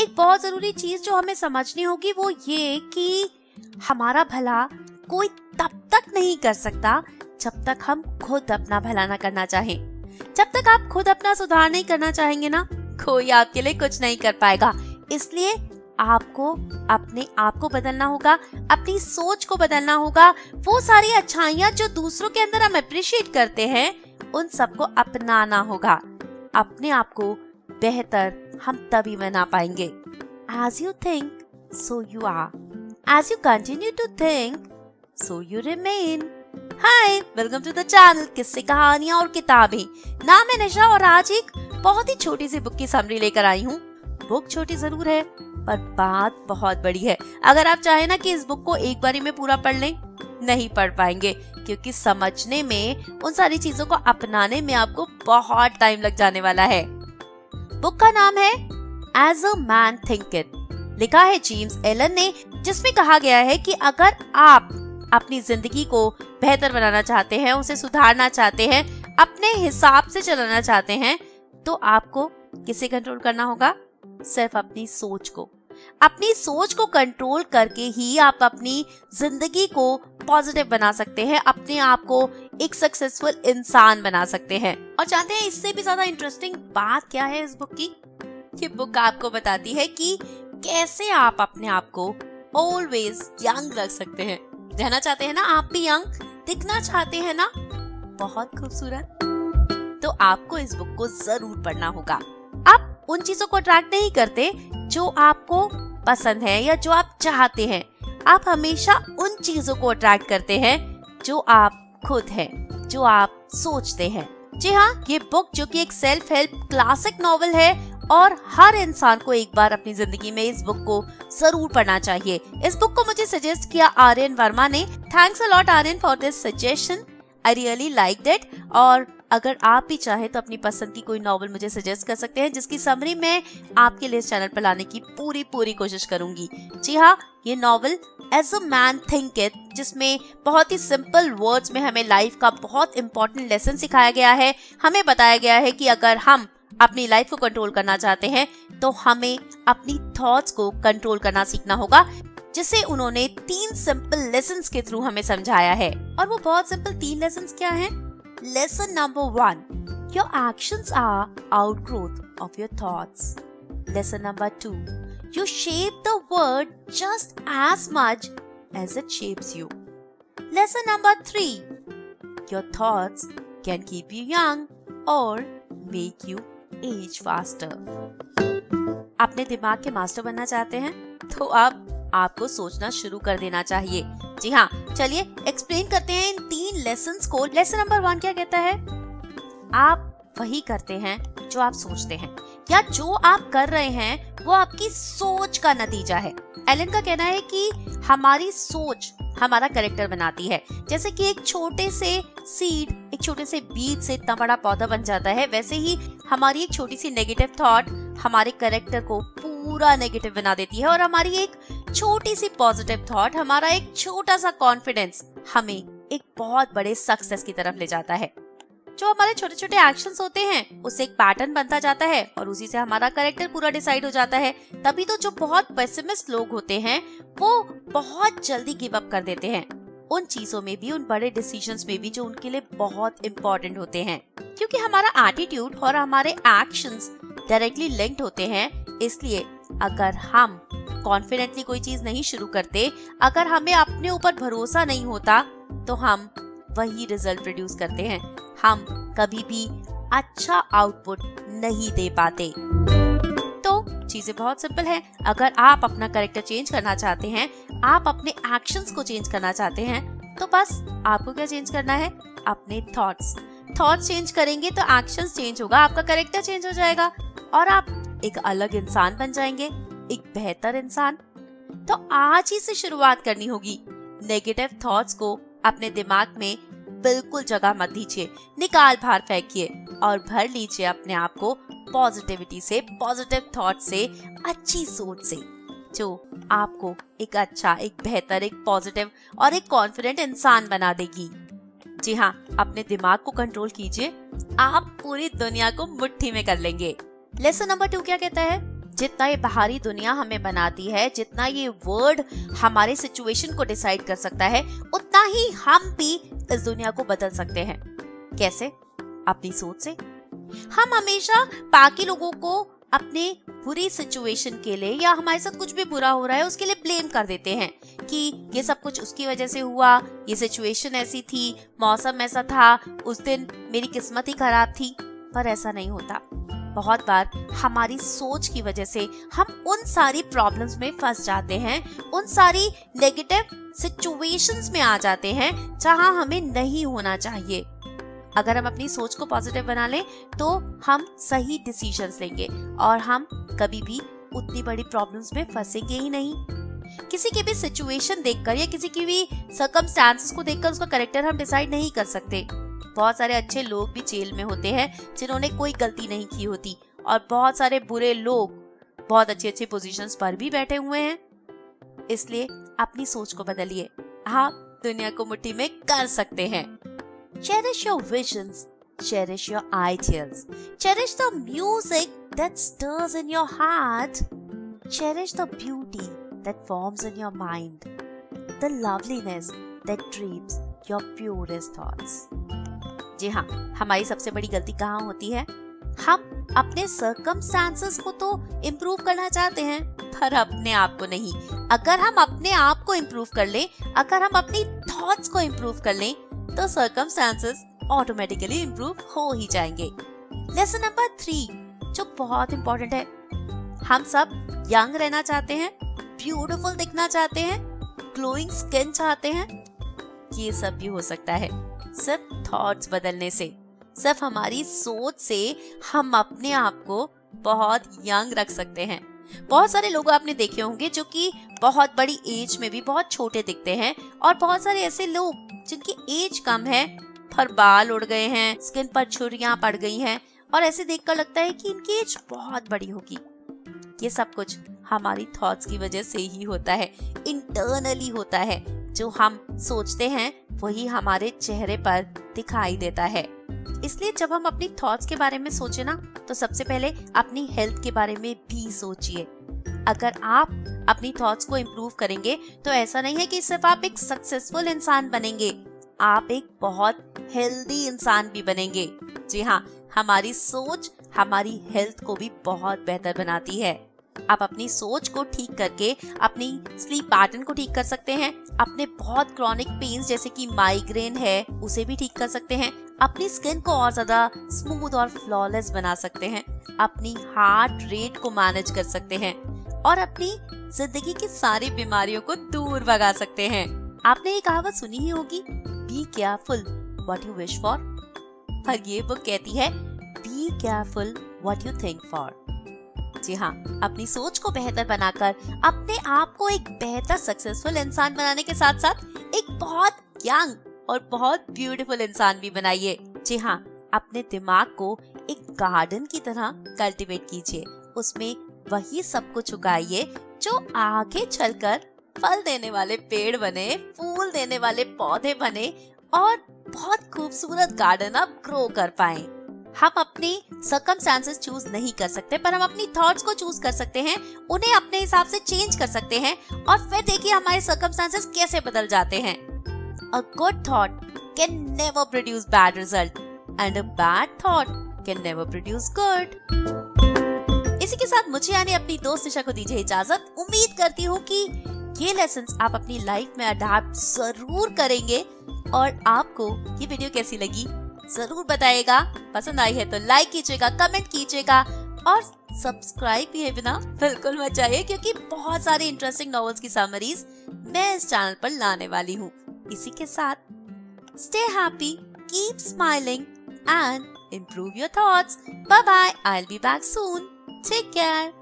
एक बहुत जरूरी चीज जो हमें समझनी होगी वो ये कि हमारा भला कोई तब तक नहीं कर सकता जब तक हम खुद अपना भला ना करना चाहें। जब तक आप खुद अपना सुधार नहीं करना चाहेंगे ना, कोई आपके लिए कुछ नहीं कर पाएगा। इसलिए आपको अपने आप को बदलना होगा, अपनी सोच को बदलना होगा। वो सारी अच्छाइयाँ जो दूसरों के अंदर हम अप्रिशिएट करते हैं उन सबको अपनाना होगा। अपने आप को बेहतर हम तभी बना पाएंगे। As you think, so you are. As you continue to think, so you remain. Hi, welcome to the channel किस्से कहानियाँ और किताबें। नाम है निशा और आज एक बहुत ही छोटी सी बुक की समरी लेकर आई हूँ। बुक छोटी जरूर है पर बात बहुत बड़ी है। अगर आप चाहें ना कि इस बुक को एक बारी में पूरा पढ़ लें, नहीं पढ़ पाएंगे क्योंकि समझने में, उन सारी चीजों को अपनाने में आपको बहुत टाइम लग जाने वाला है। बुक का नाम है As a Man Thinketh, लिखा है जेम्स एलन ने, जिसमें कहा गया है कि अगर आप अपनी जिंदगी को बेहतर बनाना चाहते हैं, उसे सुधारना चाहते हैं, अपने हिसाब से चलाना चाहते हैं, तो आपको किसे कंट्रोल करना होगा? सिर्फ अपनी सोच को। अपनी सोच को कंट्रोल करके ही आप अपनी जिंदगी को पॉजिटिव बना सकते हैं, अपने आप को एक सक्सेसफुल इंसान बना सकते हैं। और जानते हैं इससे भी ज्यादा इंटरेस्टिंग बात क्या है इस बुक की? ये बुक आपको बताती है कि कैसे आप अपने आप को ऑलवेज यंग रख सकते हैं। रहना चाहते हैं ना आप भी यंग, दिखना चाहते हैं ना बहुत खूबसूरत, तो आपको इस बुक को जरूर पढ़ना होगा। आप उन चीजों को अट्रैक्ट नहीं करते जो आपको पसंद है या जो आप चाहते हैं। आप हमेशा उन चीजों को अट्रैक्ट करते हैं जो आप खुद हैं, जो आप सोचते हैं। जी हाँ, ये बुक जो कि एक सेल्फ हेल्प क्लासिक नॉवेल है और हर इंसान को एक बार अपनी जिंदगी में इस बुक को जरूर पढ़ना चाहिए। इस बुक को मुझे सजेस्ट किया आर्यन वर्मा ने। Thanks a lot Aryan for this suggestion, I really liked it. और अगर आप भी चाहे तो अपनी पसंद की कोई नॉवल मुझे सजेस्ट कर सकते हैं, जिसकी समरी मैं आपके लिए इस चैनल पर लाने की पूरी कोशिश करूंगी। जी हाँ, ये novel as a man thinketh, जिसमें बहुत ही सिंपल वर्ड्स में हमें लाइफ का बहुत इंपॉर्टेंट लेसन सिखाया गया है। हमें बताया गया है कि अगर हम अपनी लाइफ को कंट्रोल करना चाहते हैं तो हमें अपनी थॉट्स को कंट्रोल करना सीखना होगा, जिसे उन्होंने 3 सिंपल लेसन्स के थ्रू हमें समझाया है। और वो बहुत सिंपल 3 लेसन्स क्या हैं? Lesson number 1, your actions are outgrowth of your thoughts. Lesson number 2, you shape the world just as much as it shapes you. Lesson number 3, your thoughts can keep you young और make you age faster. अपने दिमाग के master बनना चाहते हैं तो आपको सोचना शुरू कर देना चाहिए। जी हाँ, चलिए एक्सप्लेन करते हैं इन 3 लेसन्स को। लेसन नंबर 1 क्या कहता है? आप वही करते हैं जो आप सोचते हैं, या जो आप कर रहे हैं वो आपकी सोच का नतीजा है। एलन का कहना है कि हमारी सोच हमारा कैरेक्टर बनाती है। जैसे कि एक छोटे से सीड, एक छोटे से बीज से इतना बड़ा पौधा बन जाता है, वैसे ही हमारी एक छोटी सी नेगेटिव थॉट हमारे कैरेक्टर को पूरा नेगेटिव बना देती है, और हमारी एक छोटी सी पॉजिटिव थॉट, हमारा एक छोटा सा कॉन्फिडेंस हमें एक बहुत बड़े सक्सेस की तरफ ले जाता है। जो हमारे छोटे छोटे एक्शंस होते हैं उससे एक पैटर्न बनता जाता है और उसी से हमारा कैरेक्टर पूरा डिसाइड हो जाता है। तभी तो जो बहुत पेसिमिस्ट लोग होते हैं वो बहुत जल्दी गिव अप कर देते हैं उन चीजों में भी, उन बड़े डिसीजंस में भी जो उनके लिए बहुत इम्पोर्टेंट होते हैं, क्योंकि हमारा एटीट्यूड और हमारे एक्शंस डायरेक्टली लिंक्ड होते हैं। इसलिए अगर हम कॉन्फिडेंटली कोई चीज नहीं शुरू करते, अगर हमें अपने ऊपर भरोसा नहीं होता, तो हम वही रिजल्ट प्रोड्यूस करते हैं। हम कभी भी अच्छा आउटपुट नहीं दे पाते। तो चीजें बहुत सिंपल है। अगर आप अपना कैरेक्टर चेंज करना चाहते हैं, आप अपने एक्शंस को चेंज करना चाहते हैं, तो बस आपको क्या चेंज करना है? अपने थॉट्स चेंज करेंगे तो एक्शंस चेंज होगा, आपका कैरेक्टर चेंज हो जाएगा और आप एक अलग इंसान बन जाएंगे, एक बेहतर इंसान। तो आज ही से शुरुआत करनी होगी। नेगेटिव थॉट्स को अपने दिमाग में बिल्कुल जगह मत दीजिए, निकाल बाहर फेंकिए और भर लीजिए अपने आप को पॉजिटिविटी से, पॉजिटिव थॉट से, अच्छी सोच से, जो आपको एक अच्छा, एक बेहतर, एक पॉजिटिव और एक कॉन्फिडेंट इंसान बना देगी। जी हाँ, अपने दिमाग को कंट्रोल कीजिए, आप पूरी दुनिया को मुट्ठी में कर लेंगे। लेसन नंबर 2 क्या कहता है? जितना ये बाहरी दुनिया हमें बनाती है, जितना ये वर्ड हमारे सिचुएशन को डिसाइड कर सकता है, उतना ही हम भी इस दुनिया को बदल सकते हैं। कैसे? अपनी सोच से। हम हमेशा बाकी लोगों को अपने बुरी सिचुएशन के लिए या हमारे साथ कुछ भी बुरा हो रहा है उसके लिए ब्लेम कर देते हैं कि ये सब कुछ उसकी वजह से हुआ, ये सिचुएशन ऐसी थी, मौसम ऐसा था, उस दिन मेरी किस्मत ही खराब थी। पर ऐसा नहीं होता। बहुत बार हमारी सोच की वजह से हम उन सारी प्रॉब्लम्स में फंस जाते हैं, उन सारी नेगेटिव सिचुएशंस में आ जाते हैं जहां हमें नहीं होना चाहिए। अगर हम अपनी सोच को पॉजिटिव बना लें तो हम सही डिसीजंस लेंगे और हम कभी भी उतनी बड़ी प्रॉब्लम्स में फंसेंगे ही नहीं। किसी की भी सिचुएशन देखकर या किसी की भी सर्कमस्टांसेस को देखकर उसका कैरेक्टर हम डिसाइड नहीं कर सकते। बहुत सारे अच्छे लोग भी जेल में होते हैं जिन्होंने कोई गलती नहीं की होती, और बहुत सारे बुरे लोग बहुत अच्छी अच्छी पोजीशंस पर भी बैठे हुए हैं। इसलिए अपनी सोच को बदलिए, आप दुनिया को मुट्ठी में कर सकते हैं। Cherish your visions, cherish your ideals, cherish the music that stirs in your heart, cherish the beauty that forms in your mind, the loveliness that dreams your purest thoughts. जी हाँ, हमारी सबसे बड़ी गलती कहाँ होती है? हम अपने सर्कमस्टांसेस को तो इम्प्रूव करना चाहते हैं पर अपने आप को नहीं। अगर हम अपने आप को इम्प्रूव कर लें, अगर हम अपनी थॉट्स को इम्प्रूव कर लें तो सर्कमस्टांसेस ऑटोमेटिकली इम्प्रूव हो ही जाएंगे। लेसन नंबर 3 जो बहुत इम्पोर्टेंट है, हम सब यंग रहना चाहते हैं, ब्यूटीफुल दिखना चाहते हैं, ग्लोइंग स्किन चाहते हैं। ये सब भी हो सकता है सिर्फ थॉट्स बदलने से, सिर्फ हमारी सोच से हम अपने आप को बहुत यंग रख सकते हैं। बहुत सारे लोग आपने देखे होंगे जो कि बहुत बड़ी एज में भी बहुत छोटे दिखते हैं, और बहुत सारे ऐसे लोग जिनकी एज कम है पर बाल उड़ गए हैं, स्किन पर छुरियां पड़ गई हैं और ऐसे देखकर लगता है कि इनकी एज बहुत बड़ी होगी। ये सब कुछ हमारी थॉट्स की वजह से ही होता है, इंटरनली होता है। जो हम सोचते हैं वही हमारे चेहरे पर दिखाई देता है। इसलिए जब हम अपनी थॉट्स के बारे में सोचे ना, तो सबसे पहले अपनी हेल्थ के बारे में भी सोचिए। अगर आप अपनी थॉट्स को इम्प्रूव करेंगे तो ऐसा नहीं है कि सिर्फ आप एक सक्सेसफुल इंसान बनेंगे, आप एक बहुत हेल्दी इंसान भी बनेंगे। जी हाँ, हमारी सोच हमारी हेल्थ को भी बहुत बेहतर बनाती है। आप अपनी सोच को ठीक करके अपनी स्लीप पैटर्न को ठीक कर सकते हैं, अपने बहुत क्रॉनिक पेन्स जैसे कि माइग्रेन है उसे भी ठीक कर सकते हैं, अपनी स्किन को और ज्यादा स्मूथ और फ्लॉलेस बना सकते हैं, अपनी हार्ट रेट को मैनेज कर सकते हैं और अपनी जिंदगी की सारी बीमारियों को दूर भगा सकते हैं। आपने ये कहावत सुनी ही होगी, be careful what you wish for, पर ये बुक कहती है be careful what you think for. जी हाँ, अपनी सोच को बेहतर बनाकर अपने आप को एक बेहतर सक्सेसफुल इंसान बनाने के साथ साथ एक बहुत यंग और बहुत ब्यूटीफुल इंसान भी बनाइए। जी हाँ, अपने दिमाग को एक गार्डन की तरह कल्टीवेट कीजिए, उसमें वही सब कुछ उगाइए जो आगे चलकर फल देने वाले पेड़ बने, फूल देने वाले पौधे बने और बहुत खूबसूरत गार्डन आप ग्रो कर पाएं। हम अपनी सर्कमस्टांसेस चूज नहीं कर सकते, पर हम अपनी थॉट्स को चूज कर सकते हैं, उन्हें अपने हिसाब से चेंज कर सकते हैं और फिर देखिए हमारे सर्कमस्टांसेस कैसे बदल जाते हैं। A good thought can never produce bad result and a bad thought can never produce good. इसी के साथ मुझे यानी अपनी दोस्त निशा को दीजिए इजाजत। उम्मीद करती हूँ कि ये लेसन्स आप अपनी लाइफ में अडॉप्ट जरूर करेंगे और आपको ये वीडियो कैसी लगी जरूर बताइएगा। पसंद आई है तो लाइक कीजिएगा, कमेंट कीजिएगा और सब्सक्राइब भी है बिना बिल्कुल मत जाइए, क्योंकि बहुत सारी इंटरेस्टिंग नॉवेल्स की समरीज मैं इस चैनल पर लाने वाली हूँ। इसी के साथ stay happy, keep smiling and improve your thoughts. Bye bye. I'll be back soon. Take care.